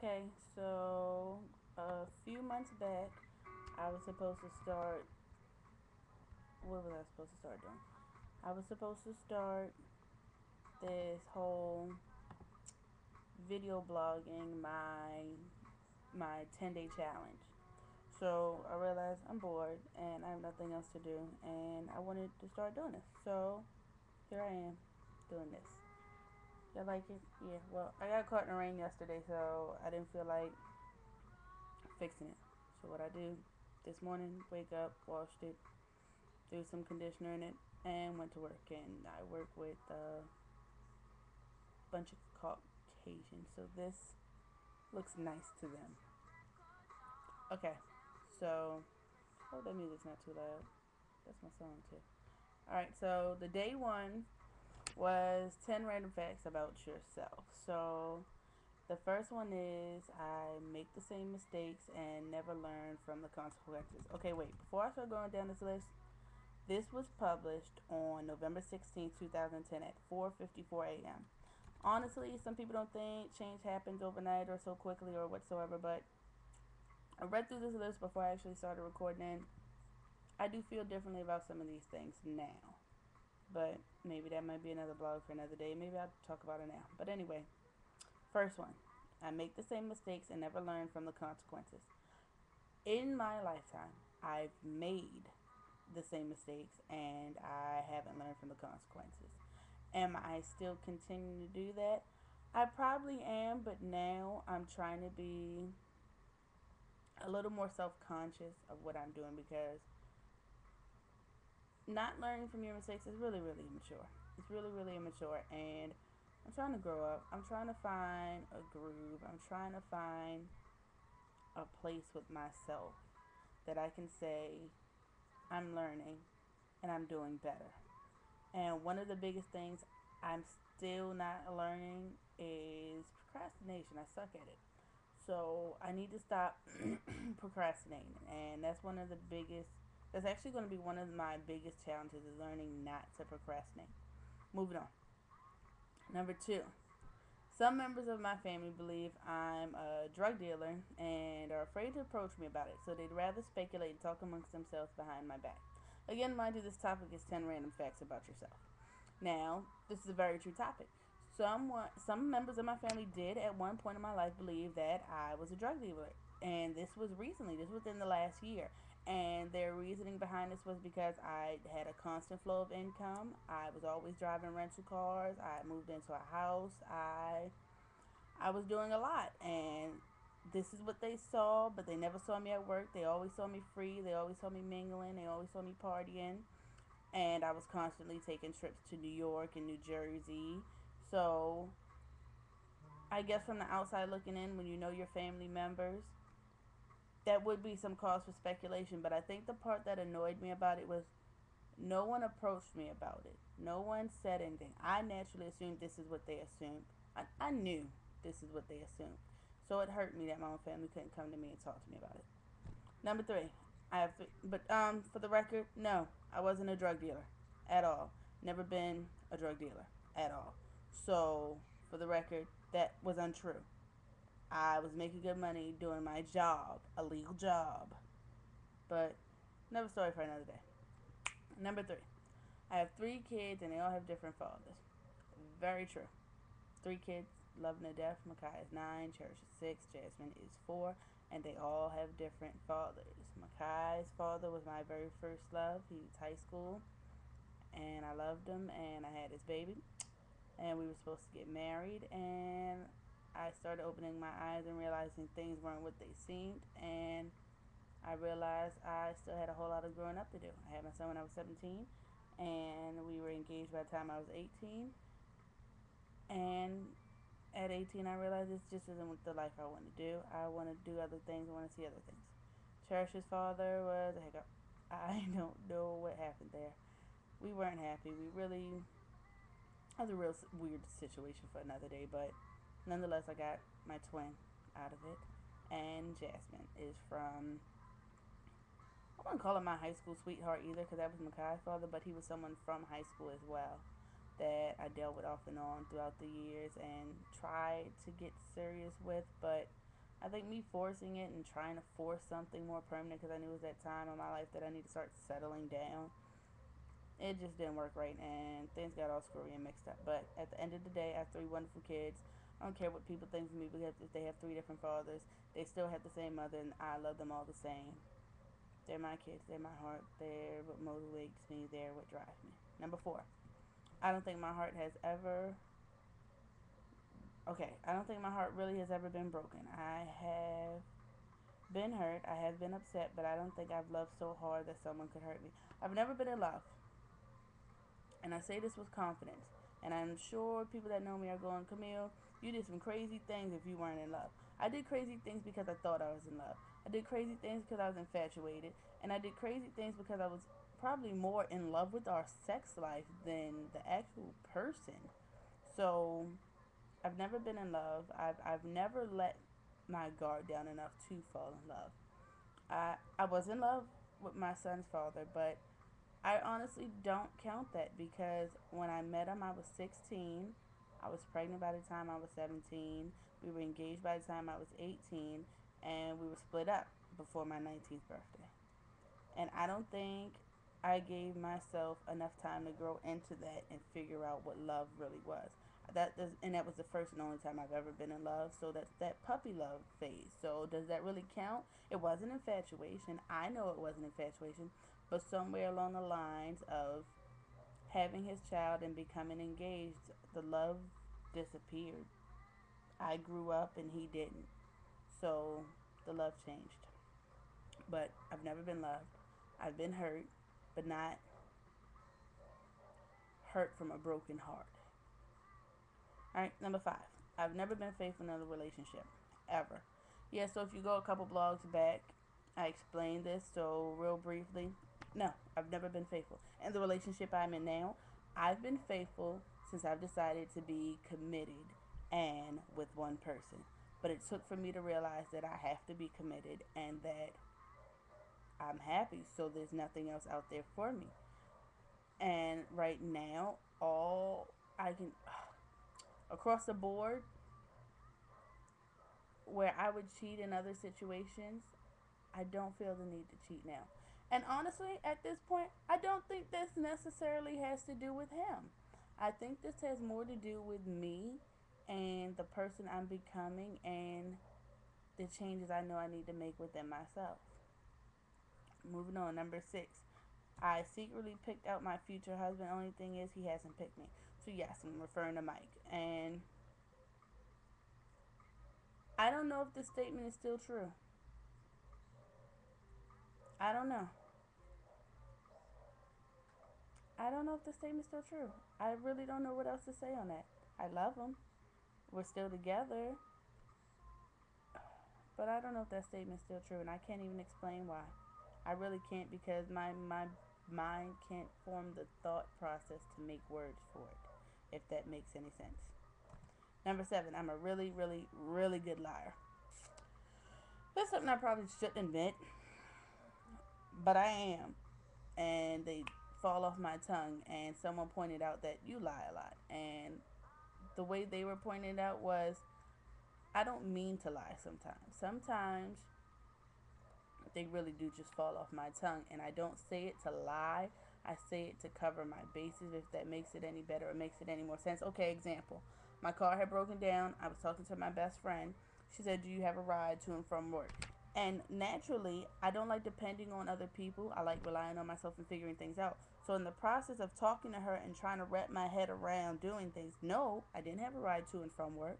Okay, so a few months back, I was supposed to start. What was I supposed to start doing? I was supposed to start this whole video blogging my 10-day challenge. So I realized I'm bored and I have nothing else to do, and I wanted to start doing this. So here I am, doing this. You like it? Yeah. Well, I got caught in the rain yesterday, so I didn't feel like fixing it. So what I do this morning, wake up, washed it, threw some conditioner in it, and went to work. And I work with a bunch of Caucasians, so this looks nice to them. Okay, so oh, that music's not too loud. That's my song too. All right, so the day one was 10 random facts about yourself. So the first one is I make the same mistakes and never learn from the consequences. Okay, wait. Before I start going down this list, this was published on November 16th, 2010 at 4:54 a.m. Honestly, some people don't think change happens overnight or so quickly or whatsoever, but I read through this list before I actually started recording, and I do feel differently about some of these things now. But maybe that might be another blog for another day. Maybe I'll talk about it now. But anyway, first one, I make the same mistakes and never learn from the consequences. In my lifetime, I've made the same mistakes and I haven't learned from the consequences. Am I still continuing to do that? I probably am, but now I'm trying to be a little more self conscious of what I'm doing because not learning from your mistakes is really, really immature. It's really, really immature, and I'm trying to grow up. I'm trying to find a groove. I'm trying to find a place with myself that I can say I'm learning and I'm doing better. And one of the biggest things I'm still not learning is procrastination. I suck at it. So I need to stop procrastinating. And that's one of the biggest, that's actually going to be one of my biggest challenges is learning not to procrastinate. Moving on. Number two, some members of my family believe I'm a drug dealer and are afraid to approach me about it, so they'd rather speculate and talk amongst themselves behind my back. Again, mind you, this topic is 10 random facts about yourself. Now, this is a very true topic. Some members of my family did at one point in my life believe that I was a drug dealer. And this was recently, this was within the last year. And their reasoning behind this was because I had a constant flow of income. I was always driving rental cars. I moved into a house. I was doing a lot. And this is what they saw, but they never saw me at work. They always saw me free. They always saw me mingling. They always saw me partying, and I was constantly taking trips to New York and New Jersey. So I guess from the outside looking in, when you know your family members, that would be some cause for speculation. But I think the part that annoyed me about it was no one approached me about it. No one said anything. I naturally assumed this is what they assumed. I knew this is what they assumed. So it hurt me that my own family couldn't come to me and talk to me about it. Number three, I have, but for the record, no, I wasn't a drug dealer at all. Never been a drug dealer at all. So for the record, that was untrue. I was making good money doing my job, a legal job. But another story for another day. Number three, I have three kids and they all have different fathers. Very true. Three kids, loving to death. Makai is 9, Cherish is 6, Jasmine is 4, and they all have different fathers. Makai's father was my very first love. He was high school, and I loved him, and I had his baby, and we were supposed to get married, and I started opening my eyes and realizing things weren't what they seemed, and I realized I still had a whole lot of growing up to do. I had my son when I was 17, and we were engaged by the time I was 18, and at 18, I realized this just isn't the life I want to do. I want to do other things. I want to see other things. Cherish's father was a hiccup. I don't know what happened there. We weren't happy. We really, that was a real weird situation for another day, but nonetheless, I got my twin out of it. And Jasmine is from, I wouldn't call him my high school sweetheart either because that was Makai's father, but he was someone from high school as well that I dealt with off and on throughout the years and tried to get serious with, but I think me forcing it and trying to force something more permanent because I knew it was that time in my life that I need to start settling down, it just didn't work right, and things got all screwy and mixed up. But at the end of the day, I have three wonderful kids. I don't care what people think of me because if they have three different fathers, they still have the same mother, and I love them all the same. They're my kids. They're my heart. They're what motivates me. They're what drives me. Number four, I don't think my heart has ever. Okay, I don't think my heart really has ever been broken. I have been hurt. I have been upset, but I don't think I've loved so hard that someone could hurt me. I've never been in love, and I say this with confidence. And I'm sure people that know me are going, Camille, you did some crazy things if you weren't in love. I did crazy things because I thought I was in love. I did crazy things because I was infatuated. And I did crazy things because I was probably more in love with our sex life than the actual person. So I've never been in love. I've never let my guard down enough to fall in love. I was in love with my son's father, but I honestly don't count that because when I met him, I was 16. I was pregnant by the time I was 17. We were engaged by the time I was 18. And we were split up before my 19th birthday. And I don't think I gave myself enough time to grow into that and figure out what love really was. And that was the first and only time I've ever been in love. So that's that puppy love phase. So does that really count? It wasn't infatuation. I know it wasn't infatuation, but somewhere along the lines of having his child and becoming engaged, the love disappeared. I grew up and he didn't. So the love changed. But I've never been loved. I've been hurt, but not hurt from a broken heart. All right, number five. I've never been faithful in a relationship, ever. Yeah, so if you go a couple blogs back, I explained this. So real briefly, no, I've never been faithful. In the relationship I'm in now, I've been faithful since I've decided to be committed and with one person. But it took for me to realize that I have to be committed and that I'm happy, so there's nothing else out there for me. And right now, all I can, across the board, where I would cheat in other situations, I don't feel the need to cheat now. And honestly, at this point, I don't think this necessarily has to do with him. I think this has more to do with me and the person I'm becoming and the changes I know I need to make within myself. Moving on, number six. I secretly picked out my future husband. Only thing is, he hasn't picked me. So, yes, I'm referring to Mike. And I don't know if this statement is still true. I don't know. I don't know if the statement's still true. I really don't know what else to say on that. I love him. We're still together. But I don't know if that statement's still true. And I can't even explain why. I really can't because my mind can't form the thought process to make words for it, if that makes any sense. Number seven, I'm a really, really, really good liar. That's something I probably shouldn't admit, but I am. And they fall off my tongue. And someone pointed out that you lie a lot. And the way they were pointing it out was I don't mean to lie sometimes. Sometimes they really do just fall off my tongue. And I don't say it to lie. I say it to cover my bases, if that makes it any better or makes it any more sense. Okay, example. My car had broken down. I was talking to my best friend. She said, do you have a ride to and from work? And naturally, I don't like depending on other people. I like relying on myself and figuring things out. So, in the process of talking to her and trying to wrap my head around doing things, no, I didn't have a ride to and from work.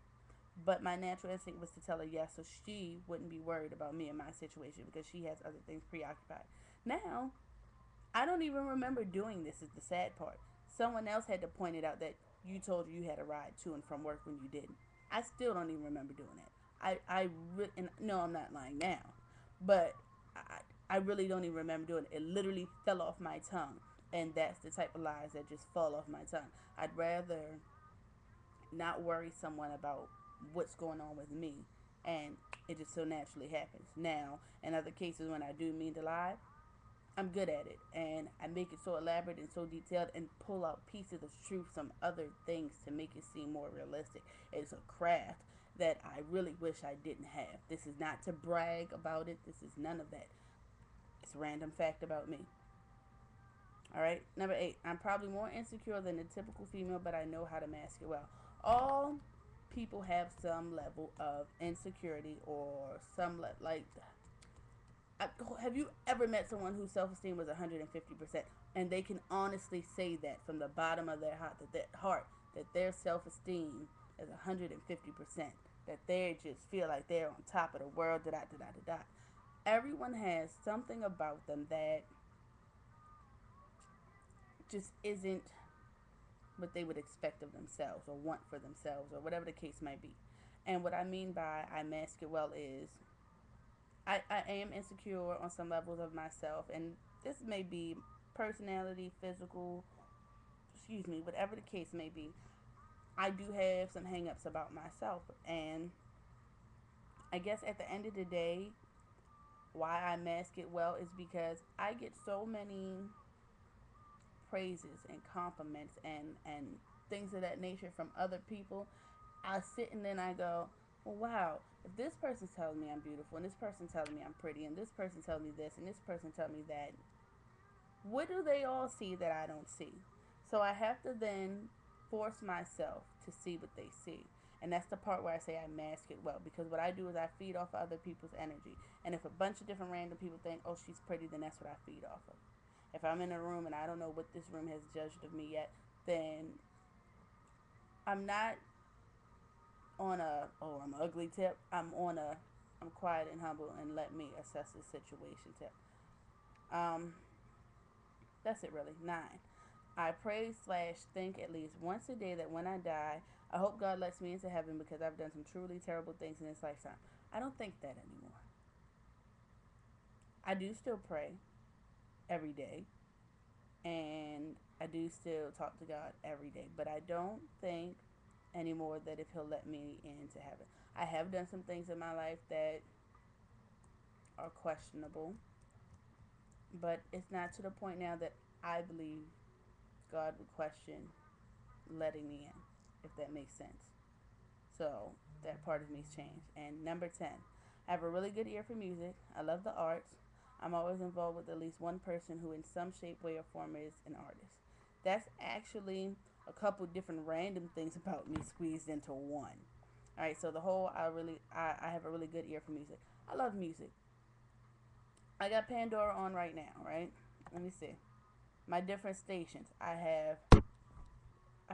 But my natural instinct was to tell her yes so she wouldn't be worried about me and my situation because she has other things preoccupied. Now, I don't even remember doing this, is the sad part. Someone else had to point it out that you told her you had a ride to and from work when you didn't. I still don't even remember doing that. And no, I'm not lying now, but I really don't even remember doing it. It literally fell off my tongue, and that's the type of lies that just fall off my tongue. I'd rather not worry someone about what's going on with me, and it just so naturally happens. Now, in other cases, when I do mean to lie, I'm good at it, and I make it so elaborate and so detailed and pull out pieces of truth, some other things to make it seem more realistic. It's a craft that I really wish I didn't have. This is not to brag about it. This is none of that. It's a random fact about me. All right. Number 8. I'm probably more insecure than the typical female, but I know how to mask it well. All people have some level of insecurity or like. Have you ever met someone whose self-esteem was 150%, and they can honestly say that from the bottom of their heart that their self-esteem is 150%, that they just feel like they're on top of the world, da da da da da da. Everyone has something about them that just isn't what they would expect of themselves or want for themselves or whatever the case might be. And what I mean by I mask it well is I am insecure on some levels of myself, and this may be personality, physical, excuse me, whatever the case may be. I do have some hangups about myself, and I guess at the end of the day, why I mask it well is because I get so many praises and compliments and things of that nature from other people. I sit and then I go, well, wow, if this person's telling me I'm beautiful, and this person's telling me I'm pretty, and this person tells me this, and this person tells me that, what do they all see that I don't see? So I have to then force myself to see what they see. And that's the part where I say I mask it well, because what I do is I feed off of other people's energy. And if a bunch of different random people think, oh, she's pretty, then that's what I feed off of. If I'm in a room and I don't know what this room has judged of me yet, then I'm not on a, oh, I'm ugly tip. I'm on a, I'm quiet and humble and let me assess the situation tip. Um, that's it really. 9. I pray slash think at least once a day that when I die, I hope God lets me into heaven because I've done some truly terrible things in this lifetime. I don't think that anymore. I do still pray every day, and I do still talk to God every day, but I don't think anymore that if He'll let me into heaven. I have done some things in my life that are questionable, but it's not to the point now that I believe God would question letting me in, if that makes sense. So that part of me's changed. And number 10, I have a really good ear for music. I love the arts. I'm always involved with at least one person who in some shape, way, or form is an artist. That's actually a couple different random things about me squeezed into one. All right, so the whole I have a really good ear for music. I love music. I got Pandora on right now, right? Let me see. My different stations. I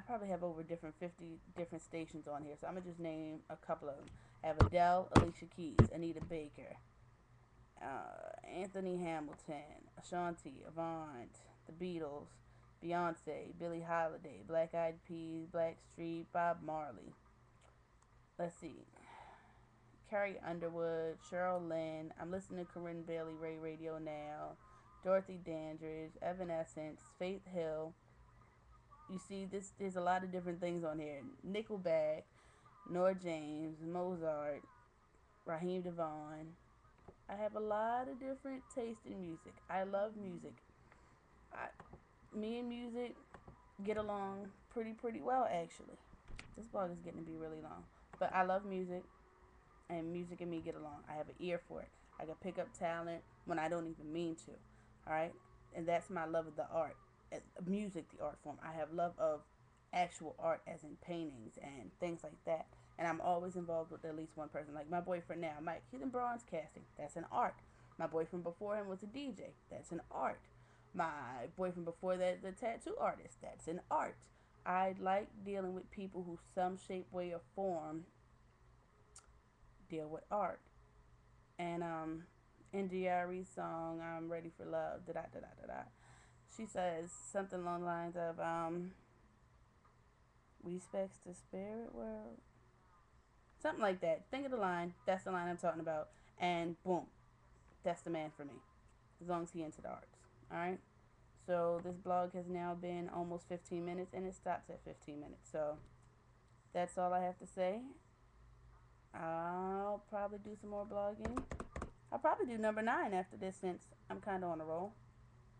probably have over 50 different stations on here, so I'm gonna just name a couple of them. I have Adele, Alicia Keys, Anita Baker, Anthony Hamilton, Ashanti, Avant, The Beatles, Beyonce, Billie Holiday, Black Eyed Peas, Blackstreet, Bob Marley. Let's see. Carrie Underwood, Cheryl Lynn. I'm listening to Corinne Bailey Ray Radio now. Dorothy Dandridge, Evanescence, Faith Hill. You see, there's a lot of different things on here. Nickelback, Nora James, Mozart, Raheem Devon. I have a lot of different taste in music. I love music. Me and music get along pretty well, actually. This blog is getting to be really long, but I love music, and music and me get along. I have an ear for it. I can pick up talent when I don't even mean to. All right, and that's my love of the art, music, the art form. I have love of actual art, as in paintings and things like that. And I'm always involved with at least one person. Like my boyfriend now, Mike, he's in bronze casting. That's an art. My boyfriend before him was a DJ. That's an art. My boyfriend before that, the tattoo artist. That's an art. I like dealing with people who, some shape, way, or form, deal with art. And NDRE's song, I'm Ready for Love, da da da da da da. She says something along the lines of, we specs the spirit world. Something like that. Think of the line. That's the line I'm talking about. And boom. That's the man for me. As long as he into the arts. Alright? So this blog has now been almost 15 minutes, and it stops at 15 minutes. So that's all I have to say. I'll probably do some more blogging. I'll probably do number 9 after this, since I'm kind of on a roll.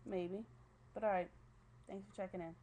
Maybe. But alright. Thanks for checking in.